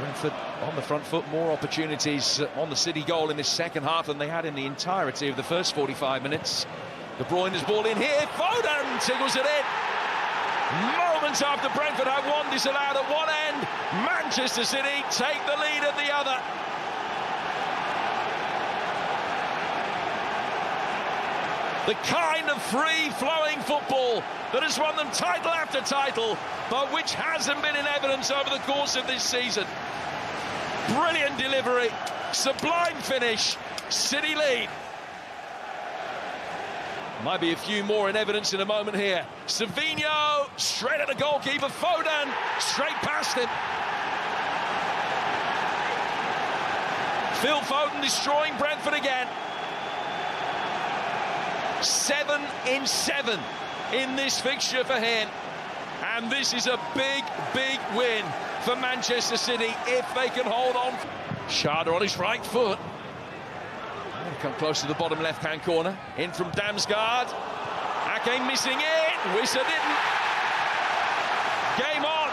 Brentford on the front foot, more opportunities on the City goal in this second half than they had in the entirety of the first 45 minutes. De Bruyne's ball in here, Foden tickles it in. Moments after Brentford had one disallowed at one end, Manchester City take the lead at the other. The kind of free-flowing football that has won them title after title, but which hasn't been in evidence over the course of this season. Brilliant delivery, sublime finish, City lead. Might be a few more in evidence in a moment here. Savinho, straight at the goalkeeper, Foden, straight past him. Phil Foden destroying Brentford again. 7 in 7 in this fixture for him. And this is a big, big win for Manchester City if they can hold on. Schade on his right foot. Come close to the bottom left-hand corner. In from Damsgaard. Ake missing it. Wissa didn't. Game on.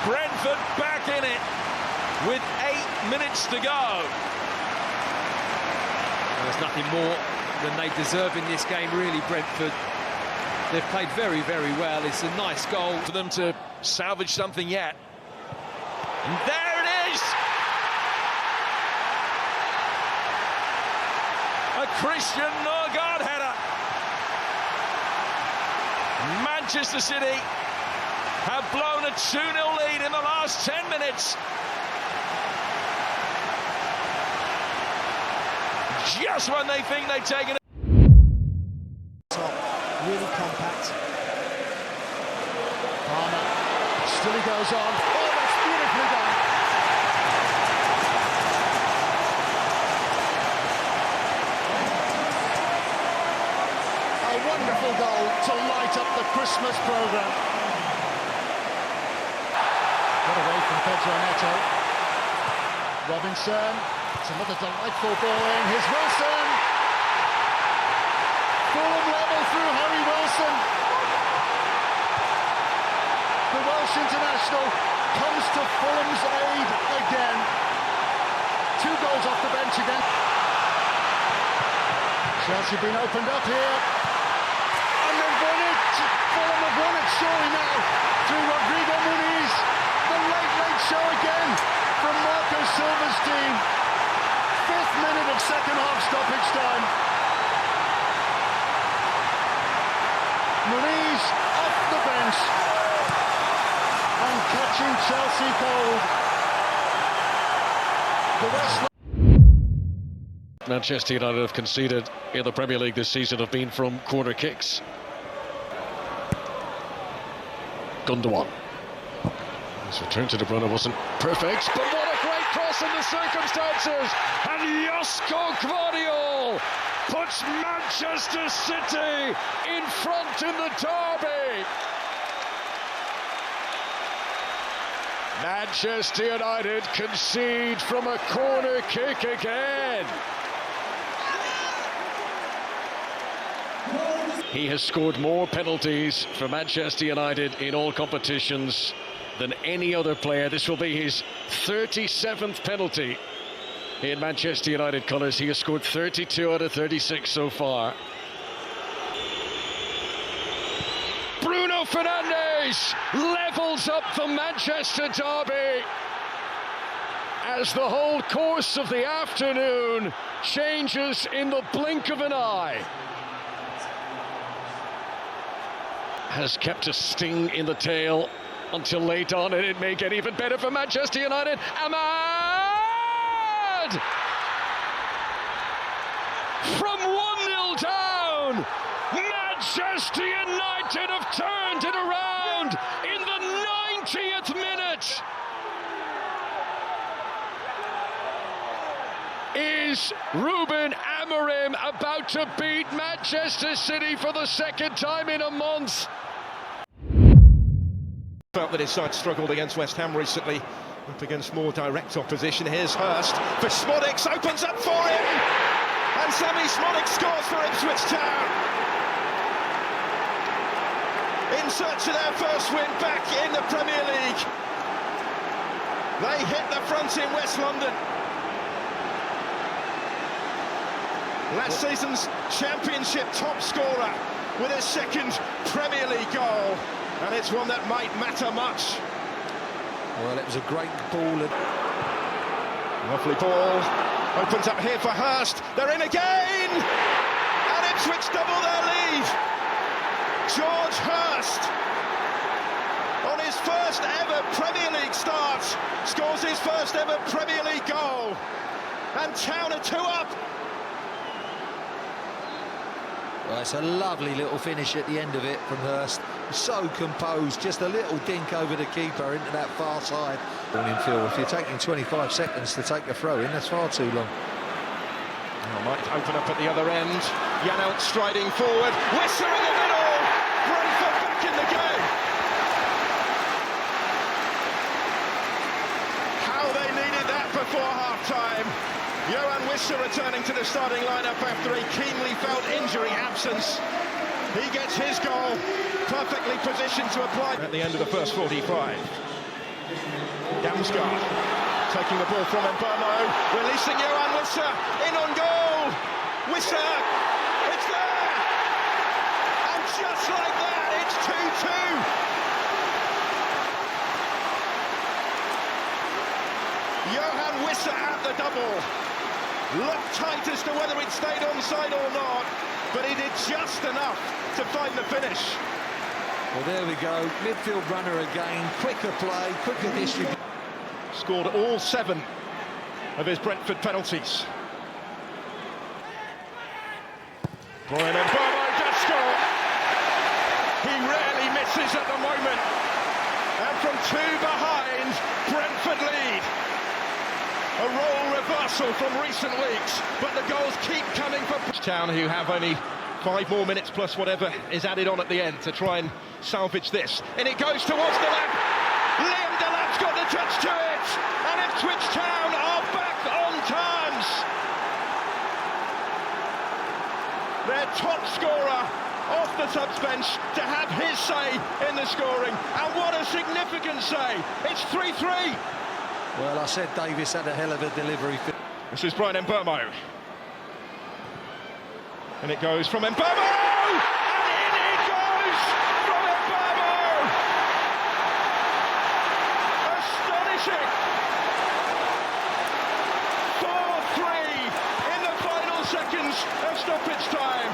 Brentford back in it with 8 minutes to go. There's nothing more than they deserve in this game, really, Brentford. They've played very, very well. It's a nice goal For them to salvage something yet. And there it is! A Christian Norgard header. Manchester City have blown a 2-0 lead in the last 10 minutes. Just when they think they've taken it. Really compact. Palmer, still he goes on. Oh, that's beautifully done. A wonderful goal to light up the Christmas programme. Got away from Pedro Neto. Robinson, it's another delightful ball in. Here's Wilson. Fulham level through Harry Wilson. The Welsh international comes to Fulham's aid again. 2 goals off the bench again. Chelsea been opened up here. And they've won it. Fulham have won it surely now through Rodrigo Muniz. The late show again from Marco Silva's team. 5th minute of second half stoppage time. Muniz off the bench and catching Chelsea cold. The West. Manchester United have conceded in the Premier League this season have been from corner kicks. Gundogan. His return to De Bruyne wasn't perfect, but what a great cross in the circumstances! And Josko Gvardiol puts Manchester City in front in the derby. Manchester United concede from a corner kick again. He has scored more penalties for Manchester United in all competitions than any other player. This will be his 37th penalty in Manchester United colours. He has scored 32 out of 36 so far. Bruno Fernandes levels up the Manchester derby as the whole course of the afternoon changes in the blink of an eye. Has kept a sting in the tail until late on, and it may get even better for Manchester United. Ahmad! From 1-0 down, Manchester United have turned it around in the 90th minute. Is Ruben Amorim about to beat Manchester City for the second time in a month? Felt that his side struggled against West Ham recently, up against more direct opposition. Here's Hurst for Smodics, opens up for him, and Sammy Smodics scores for Ipswich Town. In search of their first win back in the Premier League. They hit the front in West London. Last season's Championship top scorer with his second Premier League goal, and it's one that might matter much. Well, it was a great ball. Lovely ball. Opens up here for Hurst. They're in again! And Ipswich double their lead. George Hurst, on his first ever Premier League start, scores his first ever Premier League goal. And Town are 2 up. Well, it's a lovely little finish at the end of it from Hurst. So composed, just a little dink over the keeper into that far side. In field, if you're taking 25 seconds to take a throw in, that's far too long. Oh, might open up at the other end. Janelt striding forward. Wisser in the middle. Brentford back in the game. How they needed that before half-time. Johan Wisser returning to the starting lineup after a keenly felt injury absence. He gets his goal, perfectly positioned to apply at the end of the first 45. Damsgaard taking the ball from Mbeumo, releasing Johan Wisser, in on goal. Wisser, it's there! And just like that, it's 2-2. Johan Wisser at the double. Looked tight as to whether it stayed onside or not, but he did just enough to find the finish. Well, there we go. Midfield runner again. Quicker play, quicker distribution. Scored all 7 of his Brentford penalties. Brian Mbeumo does score. He rarely misses at the moment. And from 2 behind, Brentford lead. A role reversal from recent weeks, but the goals keep coming for Town, who have only 5 more minutes plus whatever is added on at the end to try and salvage this. And it goes towards Delap. Liam Delap's got the touch to it, and Ipswich Town are back on terms. Their top scorer off the subs bench to have his say in the scoring, and what a significant say. It's 3-3. Well, I said Davis had a hell of a delivery. This is Brian Mbeumo. And it goes from Mbeumo! And in it goes from Mbeumo! Astonishing! 4-3 in the final seconds of stoppage time.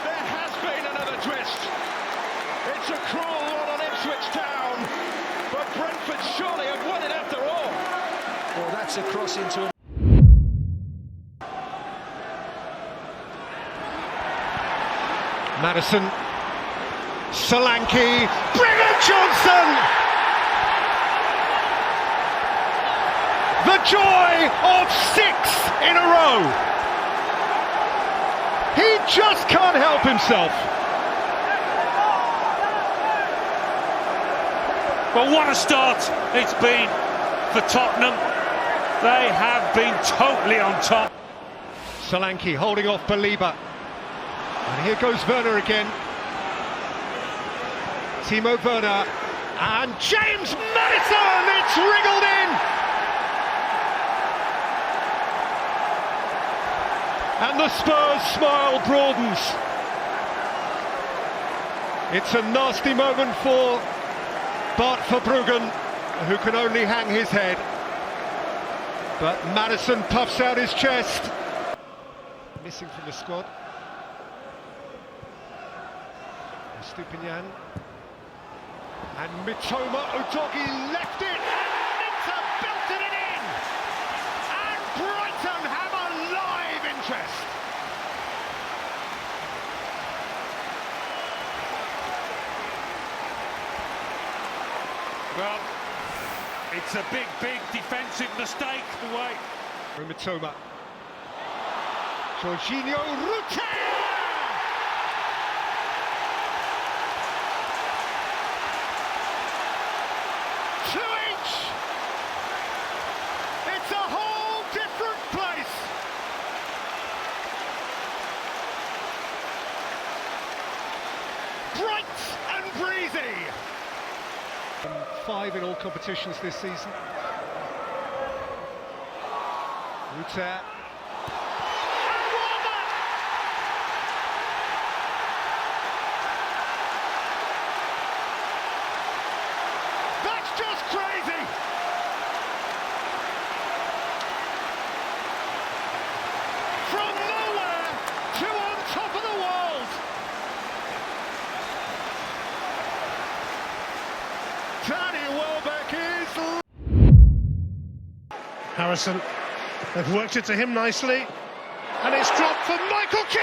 There has been another twist. It's a cruel one on Ipswich Town, but Brentford surely have won it after all. Well, that's a cross into a... Madison, Solanke, Brilliant Johnson! The joy of 6 in a row! He just can't help himself. Well, what a start it's been for Tottenham. They have been totally on top. Solanke holding off Baliba. And here goes Werner again. Timo Werner. And James Maddison! It's wriggled in! And the Spurs smile broadens. It's a nasty moment for Bart Verbruggen, who can only hang his head. But Maddison puffs out his chest. Missing from the squad. Stupinian. And Mitoma Udogi left it. And Nita belted it in. And Brighton have a live interest. Well, it's a big defensive mistake the way. Mitoma. Jorginho Rutter! It's a whole different place. Bright and breezy. 5 in all competitions this season. Ruta. That's just crazy! From nowhere to on top of the world! Danny Welbeck is... Harrison, they've worked it to him nicely, and it's dropped for Michael Keane!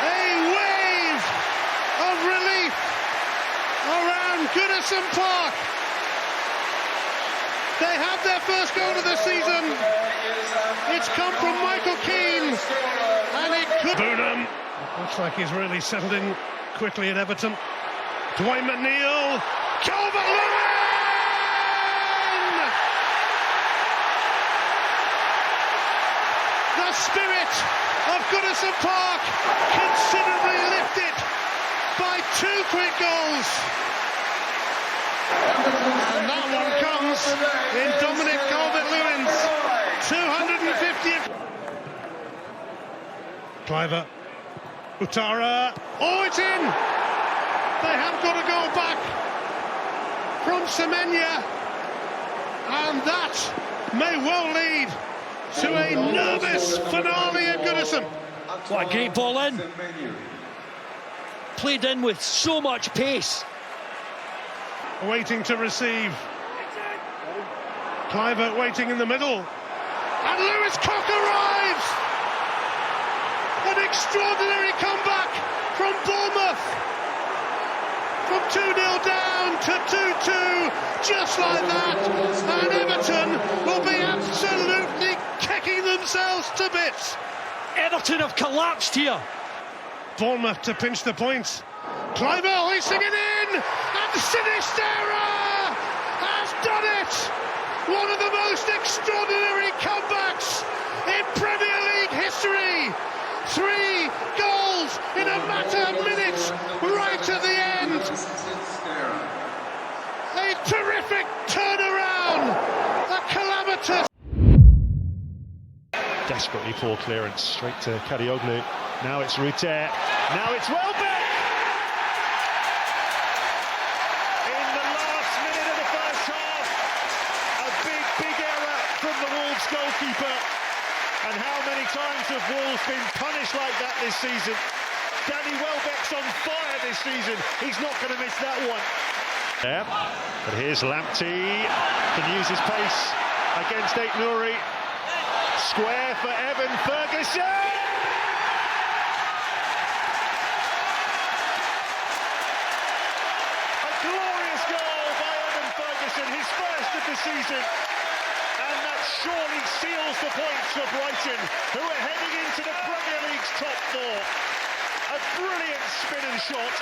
A wave of relief around Goodison Park. They have their first goal of the season. It's come from Michael Keane, and it could... Fulham. Looks like he's really settled in quickly at Everton. Dwayne McNeil, Calvert-Lewin! The spirit of Goodison Park considerably lifted by 2 quick goals. And that one comes in Dominic Calvert-Lewin's 250th. Cliver, Utara, oh, it's in! They have got to go back from Semenya, and that may well lead to a nervous finale at Goodison. What a great ball in. Played in with so much pace. Waiting to receive. Cliver waiting in the middle. And Lewis Cock arrives! An extraordinary comeback from Bournemouth. From 2-0 down to 2-2, just like that. And Everton will be absolutely kicking themselves to bits. Everton have collapsed here. Bournemouth to pinch the points. Cliver hoisting it in, and Sinisterra has done it! One of the most extraordinary comebacks in Premier League history. 3 goals in a matter of minutes, right at the end. A terrific turnaround, a calamitous. Desperately poor clearance, straight to Kadioglu. Now it's Ruter, now it's Welbeck! In the last minute of the first half, a big error from the Wolves goalkeeper. And how many times have Wolves been punished like that this season? Danny Welbeck's on fire this season. He's not going to miss that one. Yeah, but here's Lamptey. Can use his pace against Aït-Nouri. Square for Evan Ferguson. A glorious goal by Evan Ferguson, his first of the season. And that surely seals the points for Brighton, who are heading into the Premier League's top 4. A brilliant spin and shot.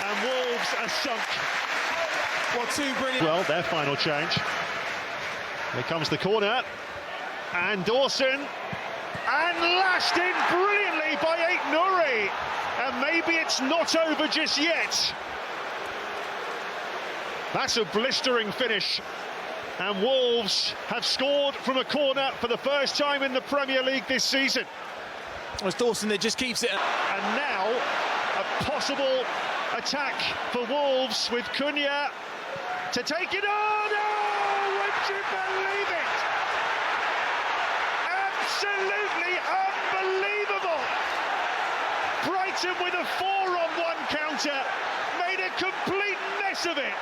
And Wolves are sunk. What 2 brilliant... Well, their final change. Here comes the corner. And Dawson. And lashed in brilliantly by Aït-Nouri. And maybe it's not over just yet. That's a blistering finish. And Wolves have scored from a corner for the first time in the Premier League this season. It's Dawson that just keeps it. And now a possible attack for Wolves with Cunha to take it on. Oh, would you believe it? Absolutely unbelievable. Brighton with a 4-on-1 counter made a complete mess of it.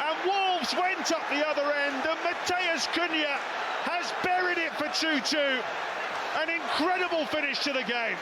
And Wolves went up the other end, and Matheus Cunha has buried it for 2-2. An incredible finish to the game.